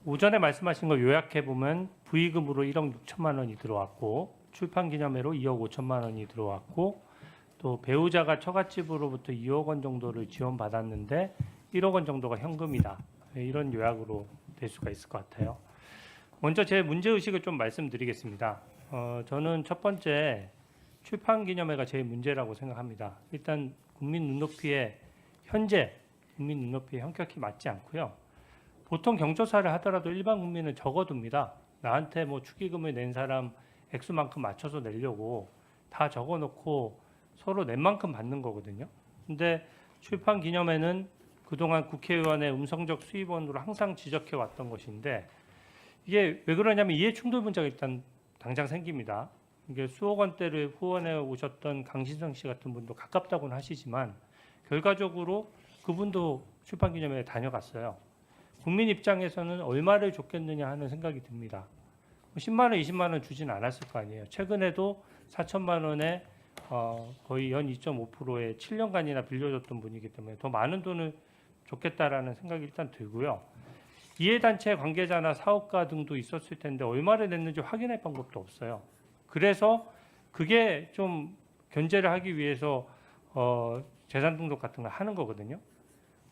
오전에 말씀하신 거 요약해 보면 부의금으로 1억 6천만 원이 들어왔고 출판 기념회로 2억 5천만 원이 들어왔고 또 배우자가 처갓집으로부터 2억 원 정도를 지원받았는데 1억 원 정도가 현금이다. 이런 요약으로 될 수가 있을 것 같아요. 먼저 제 문제 의식을 좀 말씀드리겠습니다. 저는 첫 번째 출판 기념회가 제일 문제라고 생각합니다. 일단 국민 눈높이에 현재 국민 눈높이에 현격히 맞지 않고요. 보통 경조사를 하더라도 일반 국민은 적어둡니다. 나한테 뭐 축의금을 낸 사람 액수만큼 맞춰서 내려고 다 적어놓고 서로 낸 만큼 받는 거거든요. 근데 출판 기념회는 그동안 국회의원의 음성적 수입원으로 항상 지적해 왔던 것인데 이게 왜 그러냐면 이해 충돌 문제가 일단 당장 생깁니다. 이게 수억 원대를 후원해 오셨던 강신성 씨 같은 분도 가깝다고는 하시지만 결과적으로 그분도 출판 기념회에 다녀갔어요. 국민 입장에서는 얼마를 줬겠느냐 하는 생각이 듭니다. 10만 원, 20만 원 주진 않았을 거 아니에요. 최근에도 4천만 원에 거의 연 2.5%의 7년간이나 빌려줬던 분이기 때문에 더 많은 돈을 줬겠다라는 생각이 일단 들고요. 이해단체 관계자나 사업가 등도 있었을 텐데 얼마를 냈는지 확인할 방법도 없어요. 그래서 그게 좀 견제를 하기 위해서 재산 등록 같은 걸 하는 거거든요.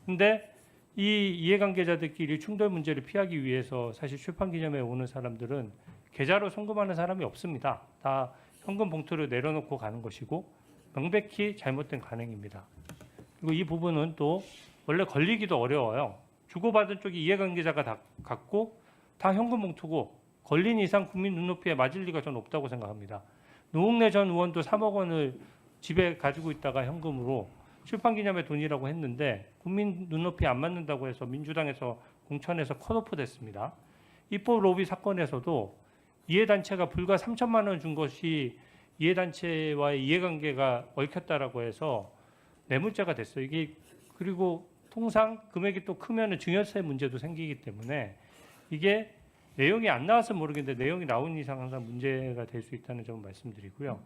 근데 이 이해관계자들끼리 충돌 문제를 피하기 위해서 사실 출판기념회에 오는 사람들은 계좌로 송금하는 사람이 없습니다. 다 현금 봉투를 내려놓고 가는 것이고 명백히 잘못된 관행입니다. 그리고 이 부분은 또 원래 걸리기도 어려워요. 주고받은 쪽이 이해관계자가 다 갖고 다 현금 봉투고 걸린 이상 국민 눈높이에 맞을 리가 전 없다고 생각합니다. 노웅래 전 의원도 3억 원을 집에 가지고 있다가 현금으로 출판기념회 돈이라고 했는데 국민 눈높이에 안 맞는다고 해서 민주당에서 공천에서 컷오프 됐습니다. 입법 로비 사건에서도 이해단체가 불과 3천만 원 준 것이 이해단체와의 이해관계가 얽혔다라고 해서 뇌물죄가 됐어요. 이게 그리고 통상 금액이 또 크면 증여세 문제도 생기기 때문에 이게 내용이 안 나와서 모르겠는데 내용이 나온 이상 항상 문제가 될 수 있다는 점을 말씀드리고요.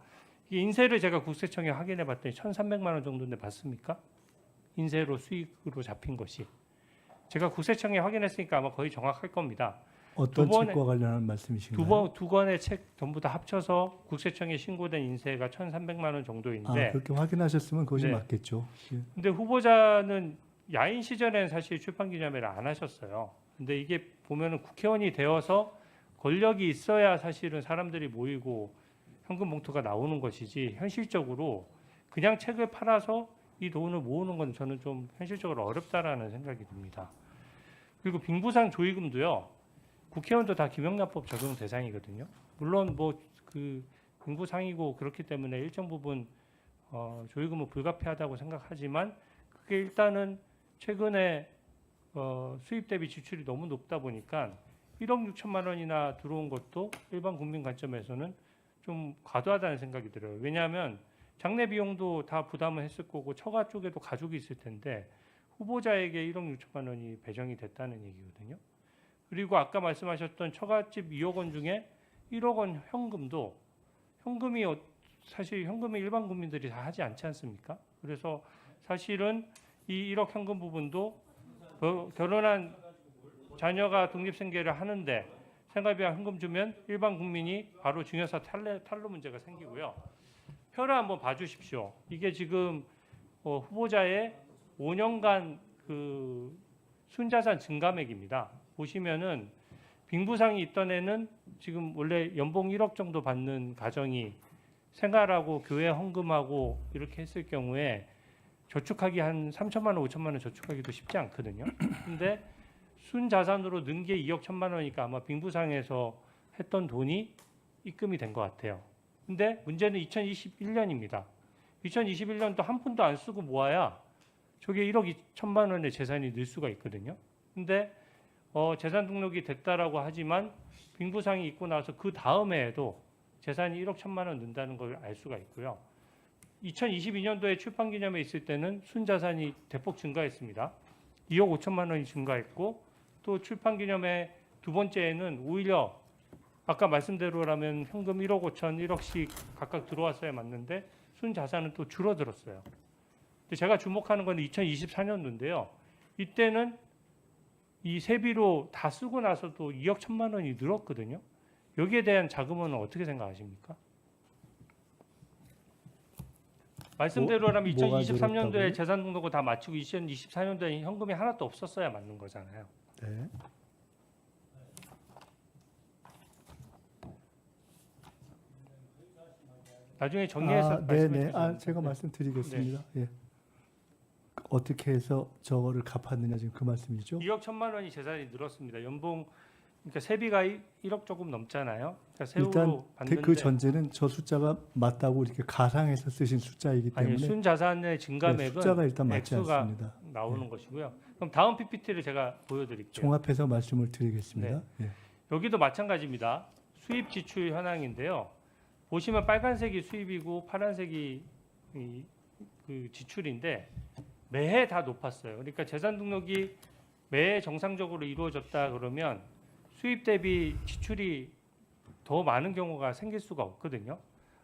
이 인세를 제가 국세청에 확인해 봤더니 1,300만 원 정도인데 맞습니까? 인세로 수익으로 잡힌 것이. 제가 국세청에 확인했으니까 아마 거의 정확할 겁니다. 어떤 책과 관련한 말씀이신가요? 두 권의 책 전부 다 합쳐서 국세청에 신고된 인세가 1,300만 원 정도인데 그렇게 확인하셨으면 그것이 네. 맞겠죠. 예. 근데 후보자는 야인 시절에는 사실 출판기념회를 안 하셨어요. 근데 이게 보면은 국회의원이 되어서 권력이 있어야 사실은 사람들이 모이고 현금 봉투가 나오는 것이지 현실적으로 그냥 책을 팔아서 이 돈을 모으는 건 저는 좀 현실적으로 어렵다라는 생각이 듭니다. 그리고 빙부상 조의금도요. 국회의원도 다 김영란법 적용 대상이거든요. 물론 뭐 그 빙부상이고 그렇기 때문에 일정 부분 조의금은 불가피하다고 생각하지만 그게 일단은 최근에 수입 대비 지출이 너무 높다 보니까 1억 6천만 원이나 들어온 것도 일반 국민 관점에서는 좀 과도하다는 생각이 들어요. 왜냐하면 장례 비용도 다 부담을 했을 거고 처가 쪽에도 가족이 있을 텐데 후보자에게 1억 6천만 원이 배정이 됐다는 얘기거든요. 그리고 아까 말씀하셨던 처갓집 2억 원 중에 1억 원 현금도 현금이 사실 현금이 일반 국민들이 다 하지 않지 않습니까? 그래서 사실은 이 1억 현금 부분도 결혼한 자녀가 독립생계를 하는데 생활비와 현금 주면 일반 국민이 바로 증여사 탈루 문제가 생기고요. 표를 한번 봐주십시오. 이게 지금 후보자의 5년간 그 순자산 증감액입니다. 보시면은 빙부상이 있던 애는 지금 원래 연봉 1억 정도 받는 가정이 생활하고 교회 헌금하고 이렇게 했을 경우에 저축하기 한 3천만 원, 5천만 원 저축하기도 쉽지 않거든요. 근데 순자산으로 는 게 2억 1천만 원이니까 아마 빙부상에서 했던 돈이 입금이 된 것 같아요. 근데 문제는 2021년입니다. 2021년도 한 푼도 안 쓰고 모아야 저게 1억 2천만 원의 재산이 늘 수가 있거든요. 근데 재산 등록이 됐다라고 하지만 빙부상이 있고 나서 그 다음 해에도 재산이 1억 1천만 원 는다는 걸 알 수가 있고요. 2022년도에 출판기념회 있을 때는 순자산이 대폭 증가했습니다. 2억 5천만 원이 증가했고 또 출판기념회 두 번째에는 오히려 아까 말씀대로라면 현금 1억 5천, 1억씩 각각 들어왔어야 맞는데 순자산은 또 줄어들었어요. 근데 제가 주목하는 건 2024년도인데요. 이때는 이 세비로 다 쓰고 나서도 2억 1천만 원이 늘었거든요. 여기에 대한 자금은 어떻게 생각하십니까? 말씀대로라면 뭐가 2023년도에 늘었다고요? 재산 등록을 다 마치고 2024년도에 현금이 하나도 없었어야 맞는 거잖아요. 네. 나중에 정리해서 네네. 말씀해 주세요. 제가 말씀드리겠습니다. 예. 어떻게 해서 저거를 갚았느냐 지금 그 말씀이죠? 2억 1천만 원이 재산이 늘었습니다. 연봉 그러니까 세비가 1억 조금 넘잖아요. 그러니까 세후로 일단 받는데 그 전제는 저 숫자가 맞다고 이렇게 가상해서 쓰신 숫자이기 아니 때문에 순자산의 증감액은 네, 숫자가 일단 맞지 액수가 않습니다. 나오는 것이고요. 그럼 다음 PPT를 제가 보여드릴게요. 종합해서 말씀을 드리겠습니다. 예. 여기도 마찬가지입니다. 수입 지출 현황인데요. 보시면 빨간색이 수입이고 파란색이 그 지출인데 매해 다 높았어요. 그러니까 재산 등록이 매해 정상적으로 이루어졌다 그러면 수입 대비 지출이 더 많은 경우가 생길 수가 없거든요.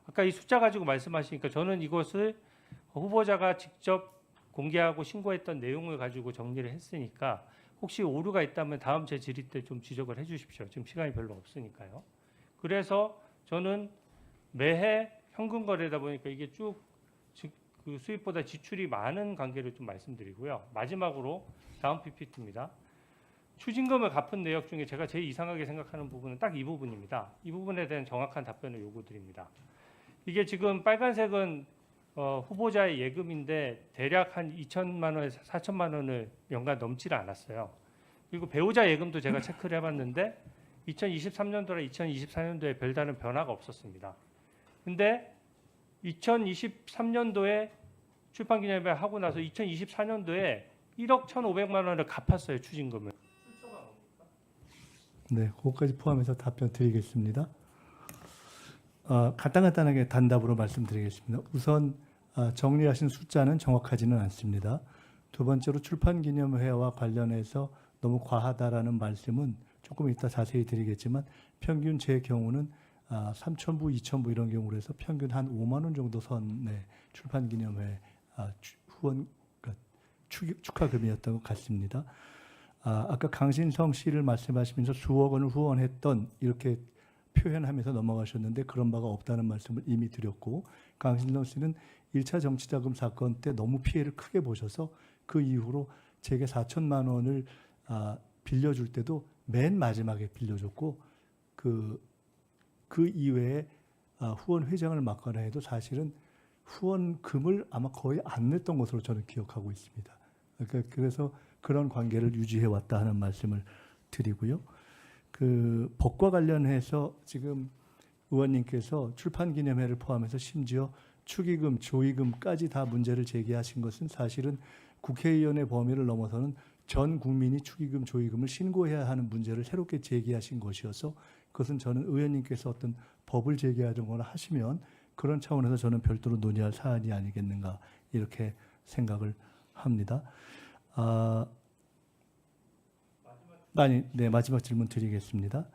아까 이 숫자 가지고 말씀하시니까 저는 이것을 후보자가 직접 공개하고 신고했던 내용을 가지고 정리를 했으니까 혹시 오류가 있다면 다음 제 질의 때 좀 지적을 해주십시오. 지금 시간이 별로 없으니까요. 그래서 저는 매해 현금 거래다 보니까 이게 쭉 그 수입보다 지출이 많은 관계를 좀 말씀드리고요. 마지막으로 다음 PPT입니다. 추징금을 갚은 내역 중에 제가 제일 이상하게 생각하는 부분은 딱 이 부분입니다. 이 부분에 대한 정확한 답변을 요구드립니다. 이게 지금 빨간색은 후보자의 예금인데 대략 한 2천만 원에서 4천만 원을 연간 넘지를 않았어요. 그리고 배우자 예금도 제가 체크를 해봤는데 2023년도랑 2024년도에 별다른 변화가 없었습니다. 근데 2023년도에 출판기념회 하고 나서 2024년도에 1억 1,500만 원을 갚았어요. 추징금을. 네, 그것까지 포함해서 답변 드리겠습니다. 간단하게 단답으로 말씀드리겠습니다. 우선 정리하신 숫자는 정확하지는 않습니다. 두 번째로 출판기념회와 관련해서 너무 과하다라는 말씀은 조금 이따 자세히 드리겠지만 평균 제 경우는 3,000부, 2,000부 이런 경우로 해서 평균 한 5만 원 정도 선의 출판기념회 후원 그러니까 축하금이었던 것 같습니다. 아까 강신성 씨를 말씀하시면서 수억 원을 후원했던 이렇게 표현하면서 넘어가셨는데 그런 바가 없다는 말씀을 이미 드렸고 강신성 씨는 1차 정치자금 사건 때 너무 피해를 크게 보셔서 그 이후로 제게 4천만 원을 빌려줄 때도 맨 마지막에 빌려줬고 그 이외에 후원 회장을 맡거나 해도 사실은 후원금을 아마 거의 안 냈던 것으로 저는 기억하고 있습니다. 그러니까 그래서 그런 관계를 유지해 왔다 하는 말씀을 드리고요. 그 법과 관련해서 지금 의원님께서 출판기념회를 포함해서 심지어 축의금, 조의금까지 다 문제를 제기하신 것은 사실은 국회의원의 범위를 넘어서는 전 국민이 축의금, 조의금을 신고해야 하는 문제를 새롭게 제기하신 것이어서 그것은 저는 의원님께서 어떤 법을 제기하거나 하시면 그런 차원에서 저는 별도로 논의할 사안이 아니겠는가 이렇게 생각을 합니다. 네, 마지막 질문 드리겠습니다.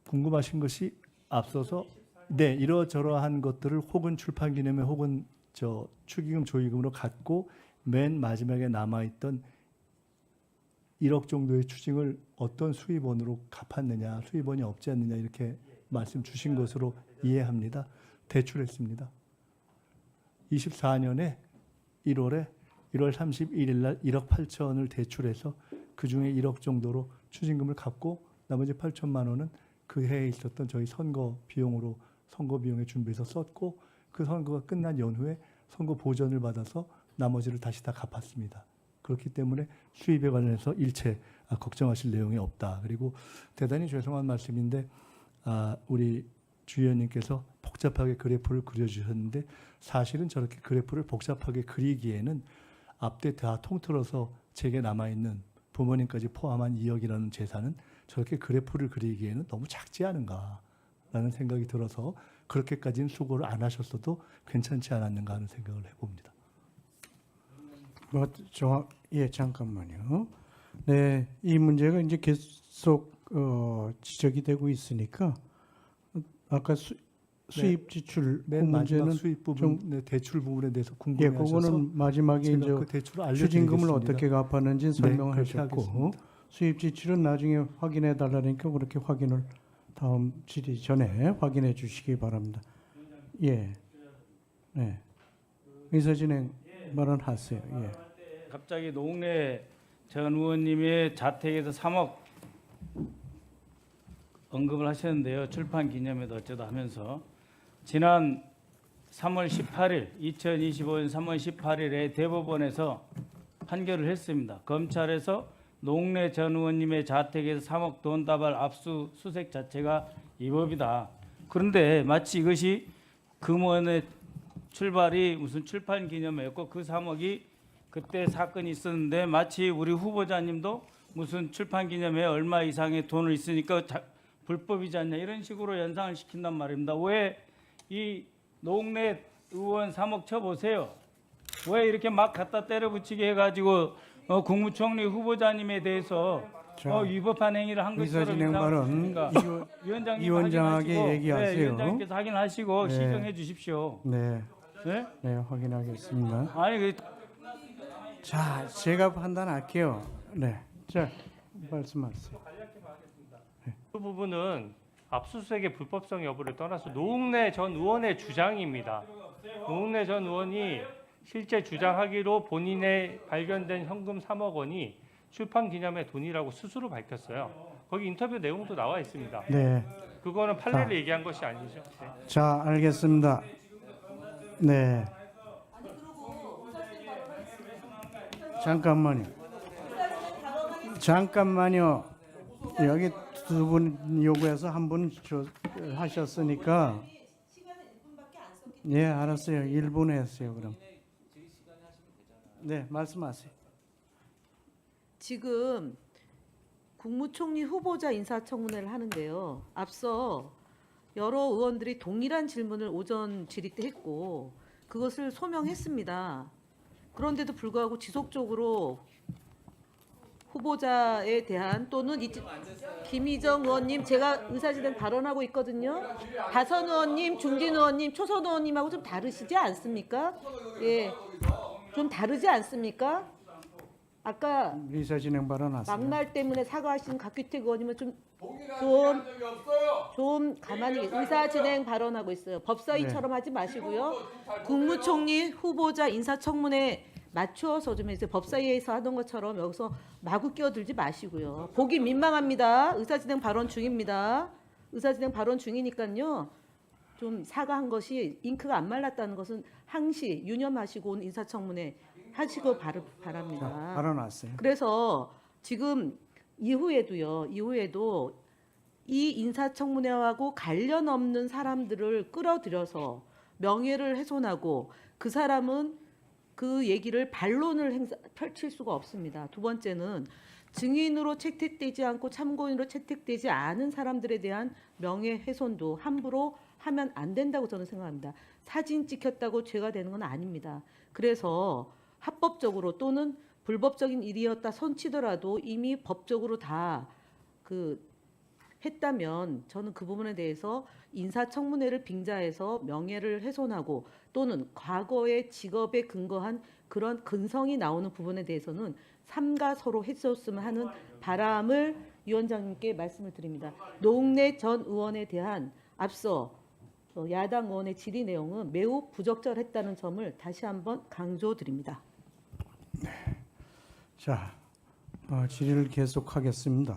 궁금하신 것이 앞서서 네, 이러저러한 것들을 혹은 출판기념회 혹은 축의금, 조의금으로 갖고 맨 마지막에 남아있던 1억 정도의 추징을 어떤 수입원으로 갚았느냐, 수입원이 없지 않느냐 이렇게 말씀 주신 것으로 이해합니다. 대출했습니다. 24년에 1월 31일 날 1억 8천을 대출해서 그중에 1억 정도로 추징금을 갚고 나머지 8천만 원은 그 해에 있었던 저희 선거 비용에 준비해서 썼고 그 선거가 끝난 연후에 선거 보전을 받아서 나머지를 다시 다 갚았습니다. 그렇기 때문에 수입에 관련해서 일체 걱정하실 내용이 없다. 그리고 대단히 죄송한 말씀인데 우리 주 의원님께서 복잡하게 그래프를 그려주셨는데 사실은 저렇게 그래프를 복잡하게 그리기에는 앞뒤 다 통틀어서 제게 남아있는 부모님까지 포함한 2억이라는 재산은 저렇게 그래프를 그리기에는 너무 작지 않은가라는 생각이 들어서 그렇게까지는 수고를 안 하셨어도 괜찮지 않았는가 하는 생각을 해봅니다. 잠깐만요. 네, 이 문제가 이제 계속 지적이 되고 있으니까 아까 수입 지출 그 맨 마지막 문제는 수입 부분, 네, 대출 부분에 대해서 예, 궁금해하셔서 그거는 마지막에 제가 이제 그 대출을 알려드리겠습니다. 추징금을 어떻게 갚았는지 네, 설명을 그렇게 하셨고 하겠습니다. 수입 지출은 나중에 확인해 달라니까 그렇게 확인을 다음 질의 전에 확인해 주시기 바랍니다. 예, 네, 의사진행 발언하세요. 예. 갑자기 노웅래 전 의원님의 자택에서 3억 언급을 하셨는데요. 출판 기념회도 어쩌다 하면서 지난 3월 18일 2025년 3월 18일에 대법원에서 판결을 했습니다. 검찰에서 노웅래 전 의원님의 자택에서 3억 돈 다발 압수수색 자체가 위법이다. 그런데 마치 이것이 금원의 출발이 무슨 출판 기념회였고 그 3억이 그때 사건이 있었는데 마치 우리 후보자님도 무슨 출판 기념회 얼마 이상의 돈을 있으니까 불법이지 않냐 이런 식으로 연상을 시킨단 말입니다. 왜 이 노웅래 의원 3억 쳐보세요. 왜 이렇게 막 갖다 때려붙이게 해가지고 국무총리 후보자님에 대해서 자, 위법한 행위를 한 것처럼 의사진행 발언 인상하십니까? 위원장님 이원장에게 확인하시고, 얘기하세요. 네, 위원장님께서 확인하시고 네. 시정해 주십시오. 네, 네? 네, 확인하겠습니다. 아니 그 자, 제가 판단할게요. 네, 자, 말씀하세요. 그 부분은 압수수색의 불법성 여부를 떠나서 노웅래 전 의원의 주장입니다. 노웅래 전 의원이 실제 주장하기로 본인의 발견된 현금 3억 원이 출판 기념회 돈이라고 스스로 밝혔어요. 거기 인터뷰 내용도 나와 있습니다. 네, 그거는 판례를 자. 얘기한 것이 아니죠. 네. 자, 알겠습니다. 네, 잠깐만요. 여기 두 분 요구해서 한 분 하셨으니까 예, 알았어요. 1분 했어요. 그럼 네, 말씀하세요. 지금 국무총리 후보자 인사청문회를 하는데요. 앞서 여러 의원들이 동일한 질문을 오전 질의 때 했고 그것을 소명했습니다. 그런데도 불구하고 지속적으로 후보자에 대한 또는 김희정 의원님 제가 의사진행 발언하고 있거든요. 다선 의원님, 중진 의원님, 초선 의원님하고 좀 다르시지 않습니까? 예, 좀 다르지 않습니까? 아까 의사진행 발언하세요. 막말 때문에 사과하신 박규택 의원님은 좀 가만히 의사 진행 발언하고 있어요. 법사위처럼 하지 마시고요. 국무총리 후보자 인사청문회 맞추어서 좀 해주세요. 법사위에서 하던 것처럼 여기서 마구 끼어들지 마시고요. 보기 민망합니다. 의사 진행 발언 중입니다. 의사 진행 발언 중이니까요. 좀 사과한 것이 잉크가 안 말랐다는 것은 항시 유념하시고 온 인사청문회 하시고 바랍니다. 자, 발언하세요. 그래서 지금 이후에도 이 인사청문회하고 관련 없는 사람들을 끌어들여서 명예를 훼손하고 그 사람은 그 얘기를 반론을 펼칠 수가 없습니다. 두 번째는 증인으로 채택되지 않고 참고인으로 채택되지 않은 사람들에 대한 명예훼손도 함부로 하면 안 된다고 저는 생각합니다. 사진 찍혔다고 죄가 되는 건 아닙니다. 그래서 합법적으로 또는 불법적인 일이었다 손치더라도 이미 법적으로 다 했다면 저는 그 부분에 대해서 인사청문회를 빙자해서 명예를 훼손하고 또는 과거의 직업에 근거한 그런 근성이 나오는 부분에 대해서는 삼가 서로 했었으면 하는 바람을 위원장님께 말씀을 드립니다. 노웅래 전 의원에 대한 앞서 야당 의원의 질의 내용은 매우 부적절했다는 점을 다시 한번 강조드립니다. 자, 질의를 계속하겠습니다.